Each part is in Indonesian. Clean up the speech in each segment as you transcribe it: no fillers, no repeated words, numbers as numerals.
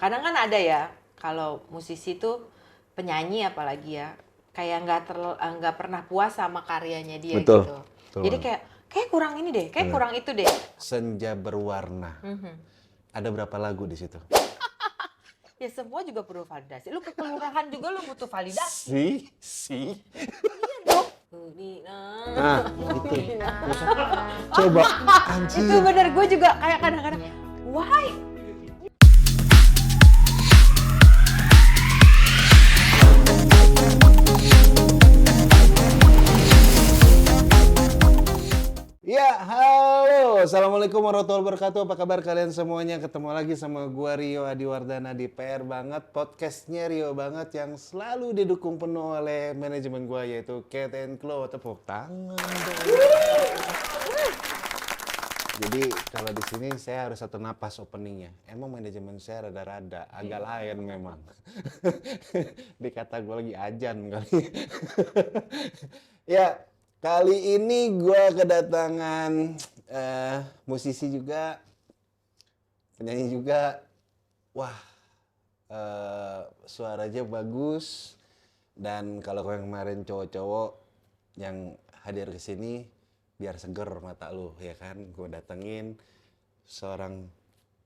kadang kan ada ya kalau musisi tuh penyanyi apalagi ya kayak nggak pernah puas sama karyanya dia Betul. gitu. Betul. Jadi kayak kurang ini deh, kayak kurang itu deh. Senja berwarna. Ada berapa lagu di situ? Ya semua juga perlu validasi. Lu ke kelurahan juga lu butuh validasi. Si. Iya dong. Nah, itu. Coba anjir. Itu bener, gue juga kayak kadang-kadang why? Ya, halo. Assalamualaikum warahmatullahi wabarakatuh. Apa kabar kalian semuanya? Ketemu lagi sama gua Rio Adiwardana di PR Banget, podcastnya Rio Banget yang selalu didukung penuh oleh manajemen gua yaitu Cat & Claw. Tepuk tangan dong. Jadi kalau di sini saya harus satu napas openingnya. Emang manajemen saya rada-rada agak lain memang. Dikata gue lagi ajan kali. Ya, kali ini gue kedatangan musisi juga, penyanyi juga. Wah, suaranya bagus. Dan kalau yang kemarin cowok-cowok yang hadir ke sini biar seger mata lu, ya kan? Gue datengin seorang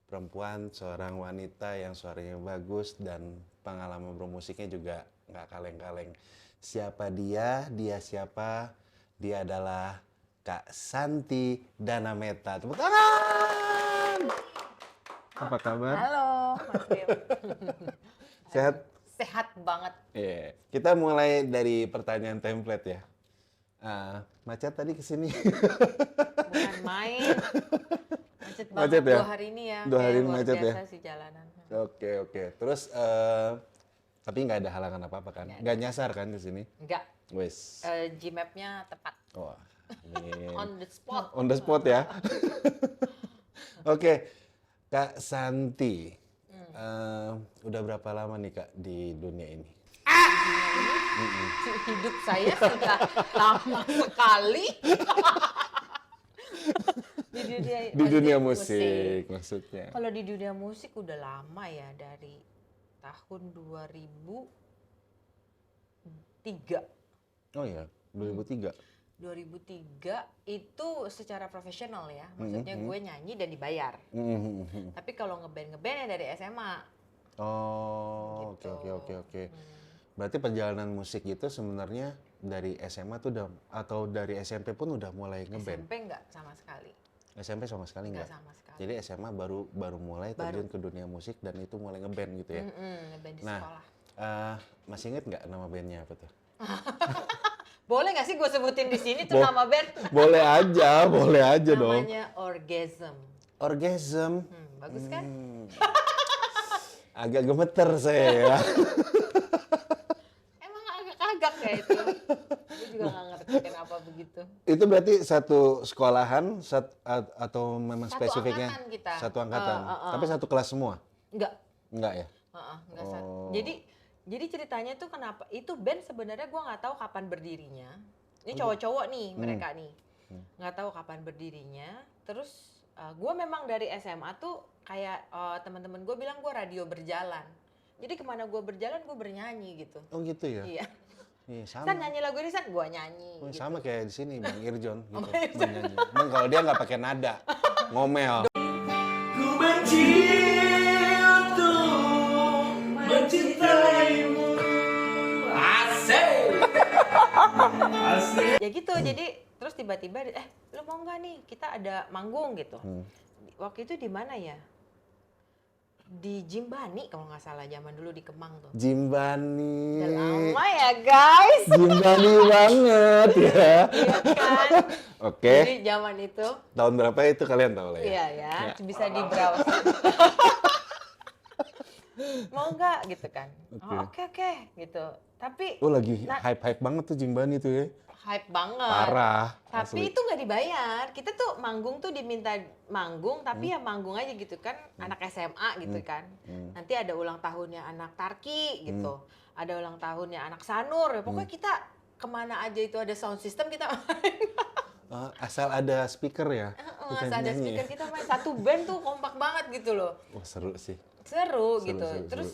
perempuan, seorang wanita yang suaranya bagus dan pengalaman bermusiknya juga nggak kaleng-kaleng. Siapa dia? Dia siapa? Dia adalah Kak Santi Danameta. Tepuk tangan! Apa kabar? Halo, Mas Rio. Sehat? Sehat banget. Iya. Kita mulai dari pertanyaan template ya. Macet tadi kesini. Bukan main. Macet banget Macet ya? 2 hari ini ya. 2 hari Kayak ini luar macet ya? biasa sih jalanan. Oke. Terus, tapi nggak ada halangan apa-apa kan? Nggak nyasar kan ke sini? Enggak. Wes. Gmap-nya tepat. Wah, amin. On the spot. On the spot ya. Oke, Kak Santi. Udah berapa lama nih Kak di dunia ini? Hidup saya sudah lama sekali. Di dunia musik maksudnya. Kalau di dunia musik udah lama ya, dari tahun 2003. Oh ya, 2003. 2003 itu secara profesional ya, maksudnya gue nyanyi dan dibayar. Tapi kalau ngeband-ngebandnya dari SMA. Oh, Gitu. oke. Berarti perjalanan musik itu sebenarnya dari SMA tuh udah, atau dari SMP pun udah mulai ngeband? SMP enggak sama sekali. SMP sama sekali Enggak enggak? sama sekali. Jadi SMA baru mulai terjun ke dunia musik dan itu mulai ngeband gitu ya? Ngeband di Nah, sekolah. masih inget nggak nama bandnya apa tuh? Boleh nggak sih gue sebutin di sini tuh nama band? Boleh aja dong. Namanya Orgasm. Orgasm. Bagus kan? Agak gemeter saya ya. Emang agak-agak kayak itu. Gue juga nggak ngerti kenapa begitu. Itu berarti satu sekolahan atau memang Satu spesifiknya? angkatan kita. Satu angkatan. Tapi satu kelas semua? Enggak. Enggak ya? Enggak Jadi ceritanya tuh kenapa itu band sebenarnya gue nggak tahu kapan berdirinya. Ini cowok-cowok nih mereka nih, nggak tahu kapan berdirinya. Terus gue memang dari SMA tuh kayak teman-teman gue bilang gue radio berjalan. Jadi kemana gue berjalan gue bernyanyi gitu. Oh gitu ya? Iya. Iya sama. San nyanyi lagu ini, San gue nyanyi. Oh, Gitu. sama kayak di sini Bang Irjon gitu. Menyanyi. Emang kalau dia nggak pakai nada, ngomel. Ku benci untuk mencintaimu. Asik. Ya gitu, jadi terus tiba-tiba lu mau nggak nih kita ada manggung gitu. Waktu itu di mana ya? Di Jimbani kalau nggak salah, zaman dulu di Kemang tuh. Jimbani. Udah lama ya guys. Jimbani banget ya. Iya kan? Oke. Jadi zaman itu. Tahun berapa itu kalian tahu lah ya? Iya ya, bisa di browse. Mau nggak gitu kan? Oke gitu. Tapi lagi hype banget tuh Jimbani tuh ya. hype banget. Parah. Tapi asli. itu nggak dibayar. Kita tuh manggung tuh diminta manggung, tapi ya manggung aja gitu kan. Anak SMA gitu kan. Nanti ada ulang tahunnya anak Tarki gitu. Ada ulang tahunnya anak Sanur. Ya, pokoknya kita kemana aja itu ada sound system kita main. Asal ada speaker ya. Asal ada speaker kita main. Satu band tuh kompak banget gitu loh. Wah seru sih. Seru Seru, gitu. seru, Terus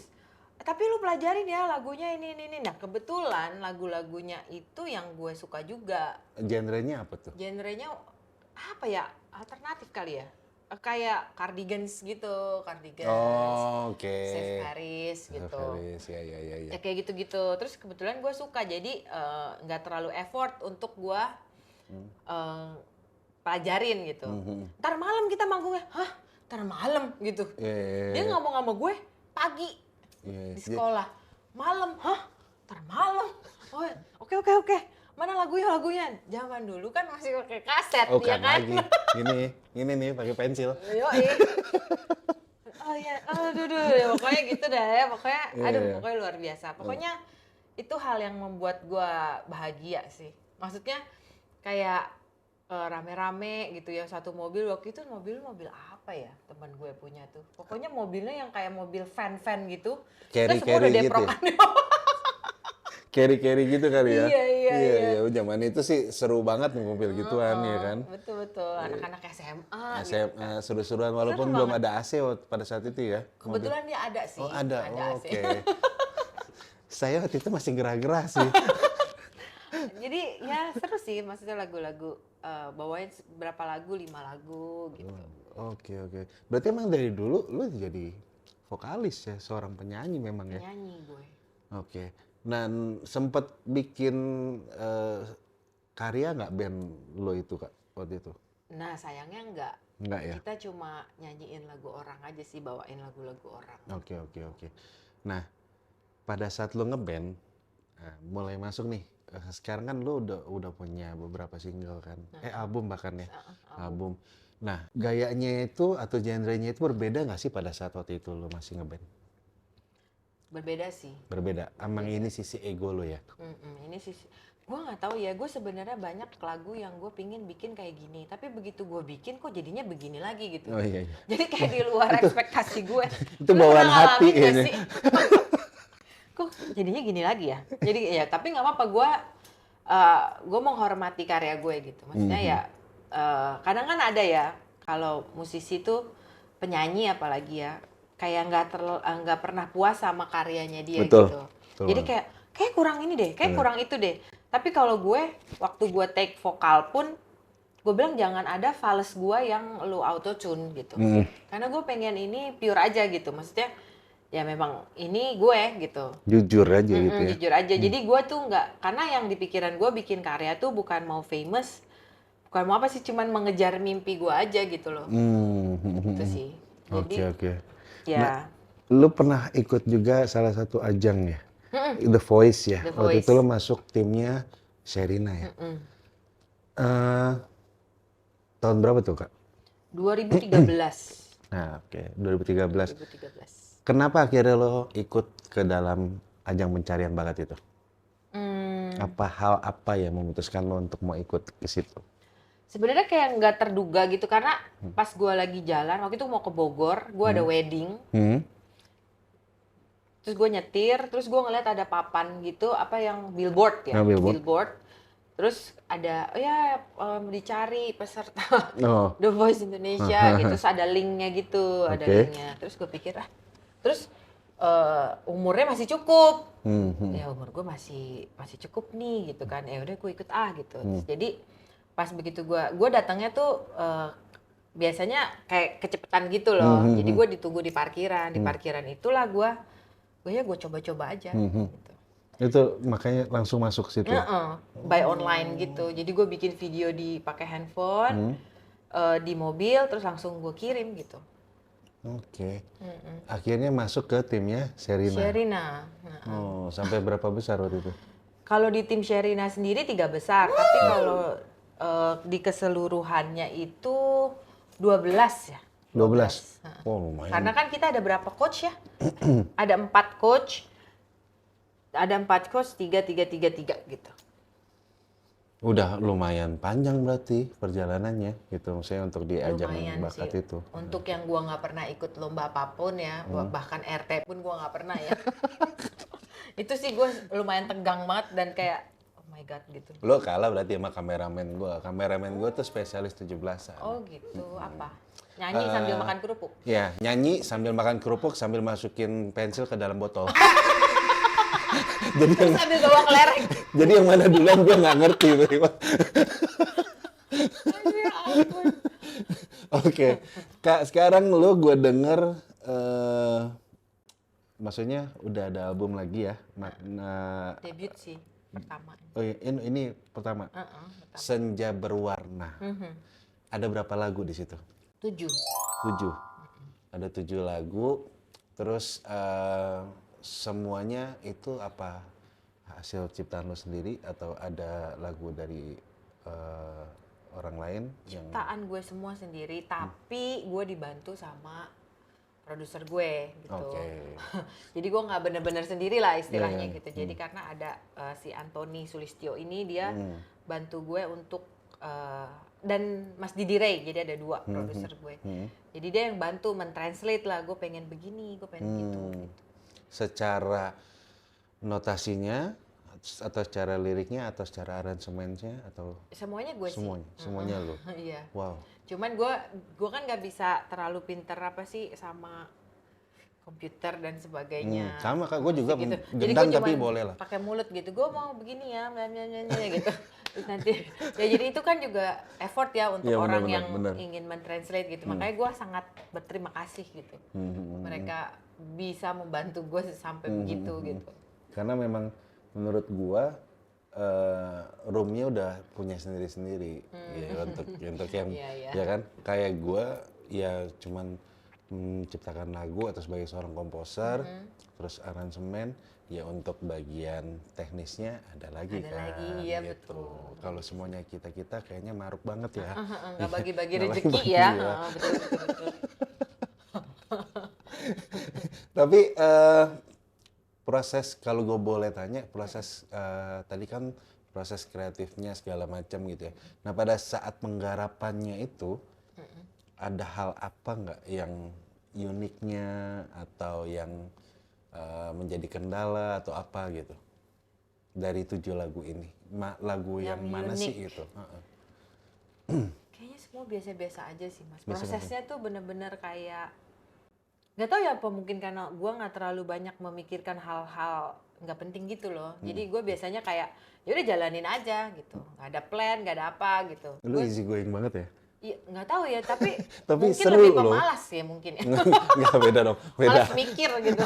tapi lu pelajarin ya lagunya ini. Nah kebetulan lagu-lagunya itu yang gue suka juga. Genrenya apa tuh? Genrenya apa ya? Alternatif kali ya. Kayak Cardigans gitu, Cardigans, Oh, oke. Steve Harris gitu. Harris, ya. Ya kayak gitu-gitu. Terus kebetulan gue suka, jadi nggak terlalu effort untuk gue pelajarin gitu. Ntar malam kita manggungnya, hah? Ntar malam gitu. Iya. Dia ngomong sama gue pagi Iya. di sekolah. Malam, hah? Ntar malam. Oh, oke. Mana lagunya? Zaman dulu kan masih pakai kaset, Oh, ya kan kan? lagi. Gini nih pakai pensil. Yoi. Oh iya, ya, pokoknya gitu dah ya. Pokoknya, Iya. pokoknya luar biasa. Pokoknya itu hal yang membuat gua bahagia sih. Maksudnya kayak rame-rame gitu ya, satu mobil. Waktu itu mobil apa ya teman gue punya tuh. Pokoknya mobilnya yang kayak mobil van gitu. Kita semua udah Carry gitu ya? deprokan. Carry gitu kali ya? Iya. Zaman itu sih seru banget nih mobil gituan ya kan? Betul. Anak-anak SMA gitu. SMA seru-seruan walaupun belum ada AC pada saat itu ya. Kebetulan dia ada sih. Oh ada, AC. oke. Saya waktu itu masih gerah-gerah sih. Jadi ya seru sih, maksudnya lagu-lagu bawain berapa lagu, 5 lagu gitu. Oke. Berarti emang dari dulu lu jadi vokalis ya, seorang penyanyi memang ya? Penyanyi gue. Oke. Dan sempet bikin karya nggak band lo itu Kak waktu itu? Nah sayangnya enggak. Enggak ya? Kita cuma nyanyiin lagu orang aja sih, bawain lagu-lagu orang. Oke. Nah, pada saat lo ngeband, mulai masuk nih. Sekarang kan lo udah punya beberapa single kan? Album bahkan ya? Album. Nah, gayanya itu atau genrenya itu berbeda nggak sih pada saat waktu itu lo masih ngeband? Berbeda sih. Berbeda. Emang ini sisi ego lo ya? Ini sih, gue nggak tahu ya. Gue sebenarnya banyak lagu yang gue pingin bikin kayak gini, tapi begitu gue bikin kok jadinya begini lagi gitu. Oh iya. Jadi kayak di luar ekspektasi gue. Itu Lu bawaan pernah hati ngalamin nggak kayaknya. sih? Kok jadinya gini lagi ya? Jadi ya, tapi nggak apa-apa, gue menghormati karya gue gitu. Maksudnya ya, kadang kan ada ya kalau musisi tuh penyanyi apalagi ya, kayak nggak pernah puas sama karyanya dia. Betul. Gitu. Betul. Jadi kayak kurang ini deh, kayak kurang itu deh. Tapi kalau gue waktu gue take vokal pun gue bilang jangan ada fals gue yang lu auto tune gitu. Karena gue pengen ini pure aja gitu. Maksudnya ya memang ini gue gitu. Jujur aja gitu ya? Jujur aja. Jadi gue tuh nggak, karena yang di pikiran gue bikin karya tuh bukan mau famous, bukan mau apa sih, cuman mengejar mimpi gue aja gitu loh. Itu sih. Jadi, Oke. ya. Nah, lu pernah ikut juga salah satu ajang ya? The Voice ya? The Waktu Voice. itu lu masuk timnya Sherina ya? Tahun berapa tuh Kak? 2013. Nah oke, 2013. 2013. Kenapa akhirnya lo ikut ke dalam ajang pencarian bakat itu? Apa hal apa yang memutuskan lo untuk mau ikut ke situ? Sebenarnya kayak nggak terduga gitu, karena pas gue lagi jalan waktu itu mau ke Bogor, gue ada wedding, terus gue nyetir, terus gue ngeliat ada papan gitu, apa yang billboard ya, Oh, billboard. terus ada dicari peserta Oh, The Voice Indonesia gitu, terus ada linknya gitu, ada Oke. linknya, terus gue pikir terus umurnya masih cukup, ya umur gue masih cukup nih gitu kan, ya udah gue ikut gitu. Terus jadi pas begitu gue datangnya tuh biasanya kayak kecepetan gitu loh, jadi gue ditunggu di parkiran, itulah gue coba-coba aja gitu. itu makanya langsung masuk situ. By online gitu, jadi gue bikin video pakai handphone di mobil, terus langsung gue kirim gitu. Oke. Akhirnya masuk ke timnya Sherina. Sherina. Oh, sampai berapa besar waktu itu? Kalau di tim Sherina sendiri 3 besar, tapi kalau di keseluruhannya itu 12 ya. 12. Oh, lumayan. Karena kan kita ada berapa coach ya? Ada 4 coach. Ada 4 coach, 3 gitu. Udah lumayan panjang berarti perjalanannya gitu, maksudnya untuk di ajang Lumayan bakat sih. itu. Untuk yang gua nggak pernah ikut lomba apapun ya, bahkan RT pun gua nggak pernah ya. Itu sih gue lumayan tegang banget dan kayak, oh my god gitu. Lo kalah berarti sama kameramen gue. Kameramen gue tuh spesialis 17-an. Oh gitu, apa? Nyanyi sambil makan kerupuk? Ya, nyanyi sambil makan kerupuk sambil masukin pensil ke dalam botol. Jadi yang, Sambil bawa kelereng. jadi yang mana duluan gue nggak ngerti. Ya ampun. Oke, Kak, sekarang lo gue denger, maksudnya udah ada album lagi ya? Debut sih pertama. Oh iya, ini pertama. Pertama. Senja Berwarna. Ada berapa lagu di situ? 7. 7. Ada 7 lagu. Terus semuanya itu apa hasil ciptaan lo sendiri atau ada lagu dari orang lain yang Ciptaan gue semua sendiri, tapi gue dibantu sama produser gue gitu. Oke. Jadi gue nggak bener-bener sendiri lah istilahnya Iya, gitu. Jadi karena ada si Anthony Sulistyo ini dia bantu gue untuk dan Mas Didi Ray, jadi ada 2 produser gue. Jadi dia yang bantu mentranslate lah, gue pengen begini, gue pengen begitu. Gitu. secara notasinya atau secara liriknya atau secara aransemennya atau Semuanya gue semuanya lo. Iya. Wow. Cuman gue kan nggak bisa terlalu pinter apa sih sama komputer dan sebagainya. Sama Kak, gue juga Gitu. Jadi gendang gue tapi cuman boleh lah. pakai mulut gitu. Gue mau begini ya, gitu. Terus nanti, ya jadi itu kan juga effort ya untuk Iya, orang benar, yang benar. ingin mentranslate gitu. Makanya gue sangat berterima kasih gitu. Mereka bisa membantu gue sampai begitu gitu. Karena memang menurut gua roomnya udah punya sendiri-sendiri ya, untuk yang Iya. ya kan kayak gua ya cuman menciptakan lagu atau sebagai seorang komposer terus aransemen ya untuk bagian teknisnya ada lagi Ada kan lagi, iya, gitu. betul. Kalau semuanya kita kayaknya maruk banget ya. Nggak bagi-bagi Nggak rezeki bagi-bagi ya. ya. Betul. Tapi proses kalau gue boleh tanya proses tadi kan proses kreatifnya segala macam gitu ya. Nah pada saat penggarapannya itu ada hal apa nggak yang uniknya atau yang menjadi kendala atau apa gitu dari 7 lagu ini? Lagu yang mana unik. sih itu? Kayaknya semua biasa-biasa aja sih mas. Biasa-biasa. Prosesnya tuh bener-bener kayak nggak tahu ya apa mungkin karena gue nggak terlalu banyak memikirkan hal-hal nggak penting gitu loh. Jadi gue biasanya kayak ya udah jalanin aja gitu. Nggak ada plan, nggak ada apa gitu. Lu easy going banget ya? Iya nggak tahu ya tapi, Tapi mungkin seru lebih loh. pemalas ya mungkin ya. Nggak beda dong, beda. Malas mikir gitu.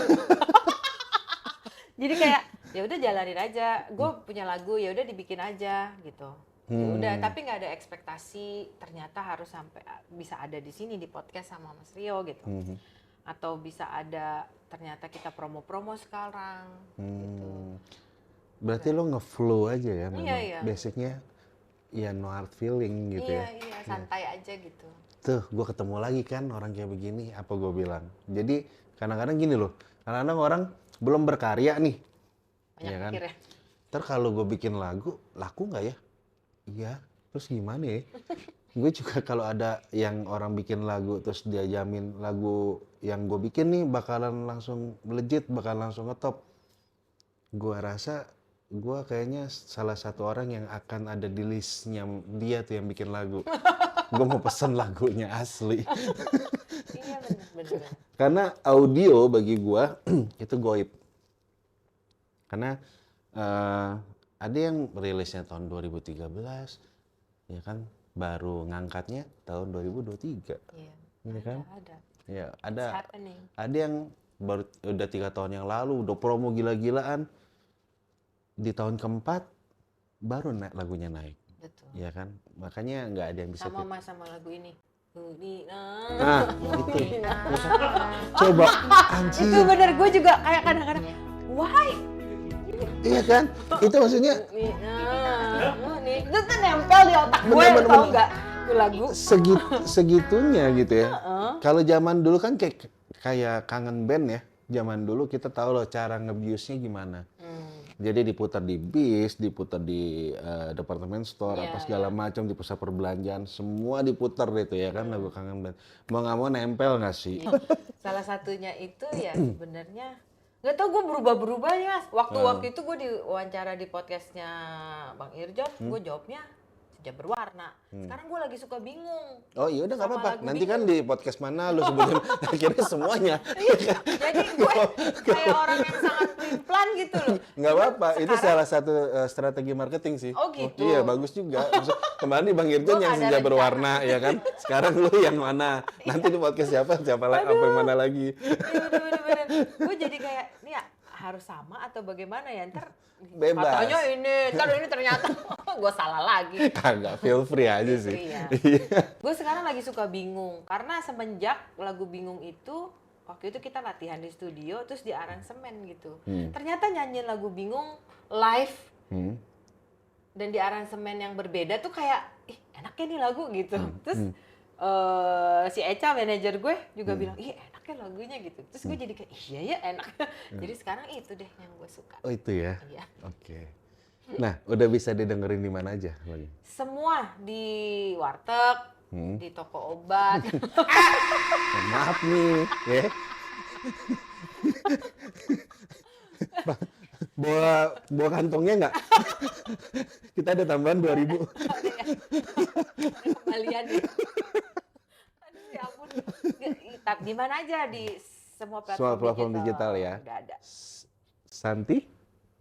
Jadi kayak ya udah jalanin aja. Gue punya lagu ya udah dibikin aja gitu. Ya udah tapi nggak ada ekspektasi ternyata harus sampai bisa ada di sini di podcast sama Mas Rio gitu. Atau bisa ada ternyata kita promo-promo sekarang gitu. Berarti lo nge-flow aja ya memang. Iya. Basicnya ya no hard feeling gitu ya. Iya, santai aja gitu. Tuh, gue ketemu lagi kan orang kayak begini, apa gue bilang. Jadi kadang-kadang gini loh, kadang-kadang orang belum berkarya nih. Banyak ya kan? mikir ya. Ntar kalau gue bikin lagu, laku nggak ya? Iya, terus gimana ya? Gue juga kalau ada yang orang bikin lagu terus dia jamin lagu yang gue bikin nih bakalan langsung legit, bakalan langsung ngetop. Gue rasa gue kayaknya salah satu orang yang akan ada di listnya dia tuh yang bikin lagu. Gue mau pesen lagunya asli. Iya benar. Karena audio bagi gue itu goib. Karena ada yang rilisnya tahun 2013, ya kan, baru ngangkatnya tahun 2023. Iya. Iya kan? Ada. Ya, It's happening. ada yang baru udah 3 tahun yang lalu udah promo gila-gilaan. Di tahun keempat baru lagunya naik. Betul. Ya kan? Makanya nggak ada yang bisa Sama mas sama lagu ini. Nah, itu. Coba anjir. Itu bener gue juga kayak kadang-kadang why? Iya kan? Itu maksudnya Itu tuh nempel di otak gue, Bener. tau nggak? Itu lagu. segitunya gitu ya. Kalau zaman dulu kan kayak kangen band ya. Zaman dulu kita tahu loh cara nge-views-nya gimana. Jadi diputar di bis, diputar di departemen store, apa segala macam, di pusat perbelanjaan, semua diputar itu ya kan lagu kangen band. Mau nggak mau nempel nggak sih? Salah satunya itu ya sebenarnya Nggak tahu gue berubah-berubah ya Mas. Waktu itu gue diwawancara di podcastnya Bang Irjon, gue jawabnya senja berwarna. Sekarang gue lagi suka bingung. Oh iya udah nggak Sama apa-apa. lagu Nanti kan bingung. di podcast mana lu sebutin akhirnya semuanya. Jadi gue kayak orang yang sangat plan gitu loh. Nggak Cuman apa-apa. Itu sekarang- salah satu strategi marketing sih. Oh, gitu. Iya bagus juga. Maksud, kemarin di Bang Irjon Gua yang nggak ada senja rencana. berwarna ya kan. Sekarang lu yang mana? Nanti di podcast siapa lagi? Apa yang mana lagi? Iya bener-bener. Gue jadi kayak, nih ya harus sama atau bagaimana ya? Ntar Bebas. katanya ini, ntar ini ternyata gue salah lagi. Kagak, feel free aja sih. Iya. Gue sekarang lagi suka bingung karena semenjak lagu Bingung itu waktu itu kita latihan di studio terus di aransemen gitu. Ternyata nyanyiin lagu Bingung live dan di aransemen yang berbeda tuh kayak ih enaknya nih lagu gitu. Terus si Echa manajer gue juga bilang ih enaknya lagunya gitu. Terus gue jadi kayak iya ya enak. Jadi sekarang itu deh yang gue suka. Oh itu ya? Iya. Oke. Nah, udah bisa didengerin di mana aja lagi? Semua di warteg, di toko obat. Maaf nih, ya. Bawa kantongnya nggak? Kita ada tambahan 2.000. Kembalian ya. Aduh ya ampun. Tapi di mana aja di semua Semua platform digital ya. Udah ada. Santi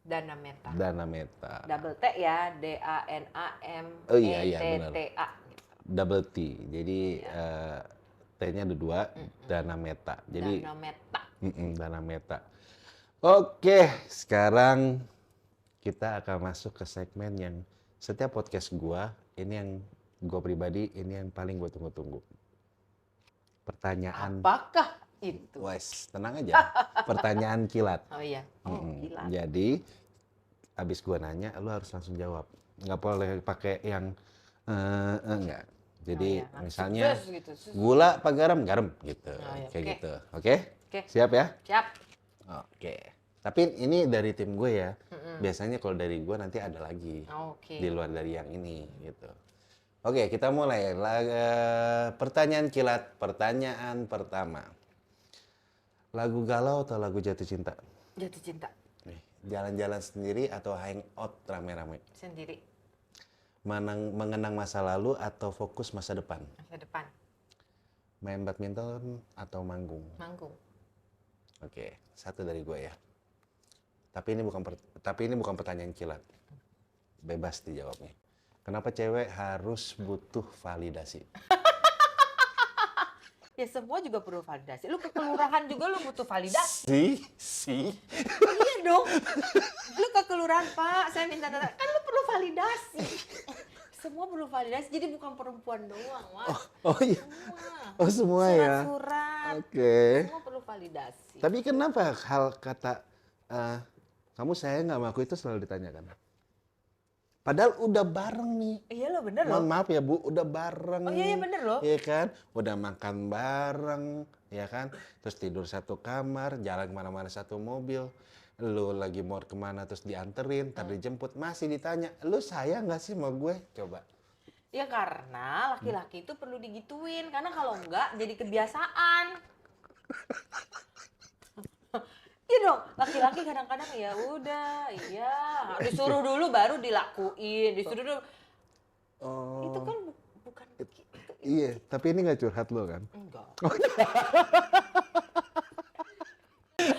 Dana Meta. Dana Meta. Double T ya, DANAM Oh iya, iya, benar. ETTA. Double T. Jadi T-nya ada 2, Dana Meta. Jadi Dana Meta. Dana Meta. Oke, sekarang kita akan masuk ke segmen yang setiap podcast gua, ini yang gua pribadi, ini yang paling gua tunggu-tunggu. Pertanyaan. Apakah itu? Wes, tenang aja. Pertanyaan kilat. Oh iya. Oh, gila. Jadi, abis gua nanya, lu harus langsung jawab. Nggak boleh pakai yang enggak. Jadi, Oh, iya. misalnya Sus, gitu, sus. gula apa garam? Garam gitu. Oh, iya. Kayak Oke. gitu. Oke? Oke. Siap ya? Siap. Oke. Tapi ini dari tim gue ya. Biasanya kalau dari gue nanti ada lagi. Oke. Di luar dari yang ini gitu. Oke, kita mulai. Pertanyaan kilat. Pertanyaan pertama. Lagu galau atau lagu jatuh cinta? Jatuh cinta Nih, jalan-jalan sendiri atau hangout rame-rame? sendiri. Mengenang masa lalu atau fokus masa depan? Masa depan. Main badminton atau manggung? Manggung. Oke, satu dari gue ya. Tapi ini bukan pertanyaan kilat. Bebas dijawabnya. Kenapa cewek harus butuh validasi? Ya semua juga perlu validasi. Lu ke kelurahan juga lu butuh validasi. Iya dong. Lu ke kelurahan, Pak, saya minta data. Kan lu perlu validasi. Semua perlu validasi. Jadi bukan perempuan doang, Mas. Oh iya. Semua. Oh semua ya. Surat-surat. Oke. Semua perlu validasi. Tapi kenapa hal kata kamu sayang nggak sama aku itu selalu ditanyakan? Padahal udah bareng nih. Iya lo bener Mohon loh. maaf ya Bu, udah bareng. Oh iya bener loh. Iya kan? Udah makan bareng, ya kan? Terus tidur satu kamar, jalan kemana-mana satu mobil. Lu lagi mau kemana terus dianterin, ntar dijemput, masih ditanya, lu sayang nggak sih sama gue? Coba. Ya karena laki-laki itu perlu digituin. Karena kalau enggak jadi kebiasaan. Iya dong, laki-laki kadang-kadang ya udah, iya disuruh dulu baru dilakuin, disuruh dulu. Oh. Itu kan bukan gitu. Iya, tapi ini nggak curhat lo kan? Enggak.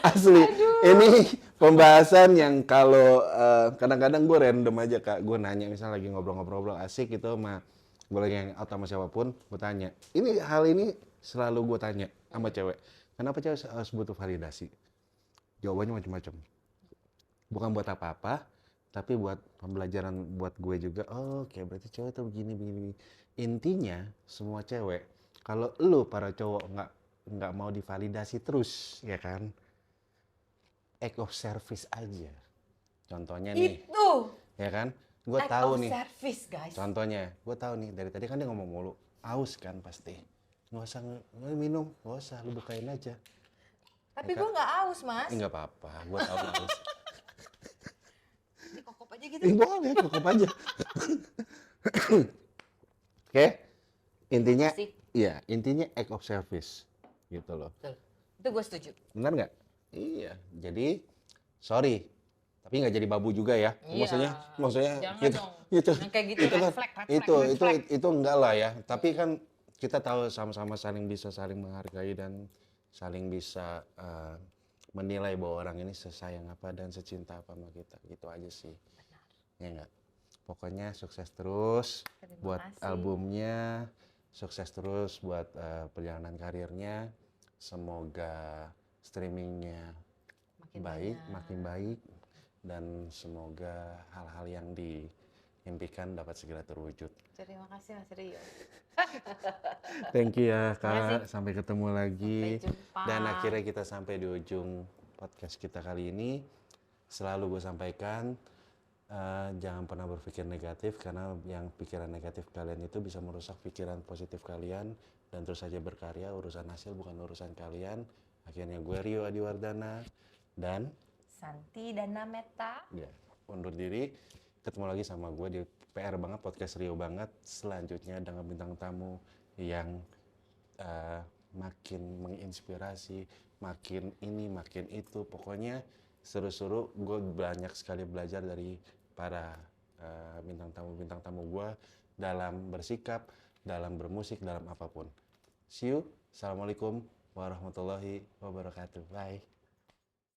Asli, ini pembahasan yang kalau kadang-kadang gue random aja Kak, gue nanya misalnya lagi ngobrol-ngobrol asik gitu sama gue lagi yang out sama siapapun, gue tanya. Hal ini selalu gue tanya sama cewek, kenapa cewek harus butuh validasi? Jawabannya macam-macam. Bukan buat apa-apa, tapi buat pembelajaran buat gue juga. Oh, oke, berarti cewek tuh begini. Intinya semua cewek, kalau lu para cowok nggak mau divalidasi terus, ya kan? Act of service aja. Contohnya nih, Itu. ya kan? Gue Act tahu of nih. service, guys. Contohnya, gue tahu nih dari tadi kan dia ngomong mulu, aus kan pasti. Nggak usah minum, nggak usah, lu bukain aja. Tapi Ya gue nggak aus, Mas. Nggak apa-apa, gue tahu aus. Dikokop aja gitu. Boleh, cukup aja. Oke, intinya, Asik. iya, intinya act of service, gitu loh. Betul. Itu gue setuju. Benar nggak? Iya, jadi sorry, tapi nggak jadi babu juga ya. Iya. Maksudnya Jangan gitu, dong. gitu. Yang kayak gitu Itu red kan, flag, red itu, flag, red itu, flag. itu enggak lah ya. Tapi kan kita tahu sama-sama saling bisa saling menghargai dan saling bisa menilai bahwa orang ini sesayang apa dan secinta apa sama kita. Gitu aja sih. Ya enggak. Pokoknya sukses terus Terima buat kasih. albumnya, sukses terus buat perjalanan karirnya. Semoga streamingnya makin baik, dan semoga hal-hal yang diimpikan dapat segera terwujud. Terima kasih Mas Rio. Thank you ya Makasih. Kak, sampai ketemu lagi. Sampai jumpa. Dan akhirnya kita sampai di ujung podcast kita kali ini. Selalu gue sampaikan, jangan pernah berpikir negatif, karena yang pikiran negatif kalian itu bisa merusak pikiran positif kalian. Dan terus saja berkarya, urusan hasil bukan urusan kalian. Akhirnya gue Rio Adiwardana dan Santi Dana Meta. ya, undur diri. Ketemu lagi sama gue di PR banget, podcast Rio banget. Selanjutnya dengan bintang tamu yang makin menginspirasi, makin ini, makin itu. Pokoknya seru-seru. Gue banyak sekali belajar dari para bintang tamu gue dalam bersikap, dalam bermusik, dalam apapun. See you. Assalamualaikum warahmatullahi wabarakatuh. Bye.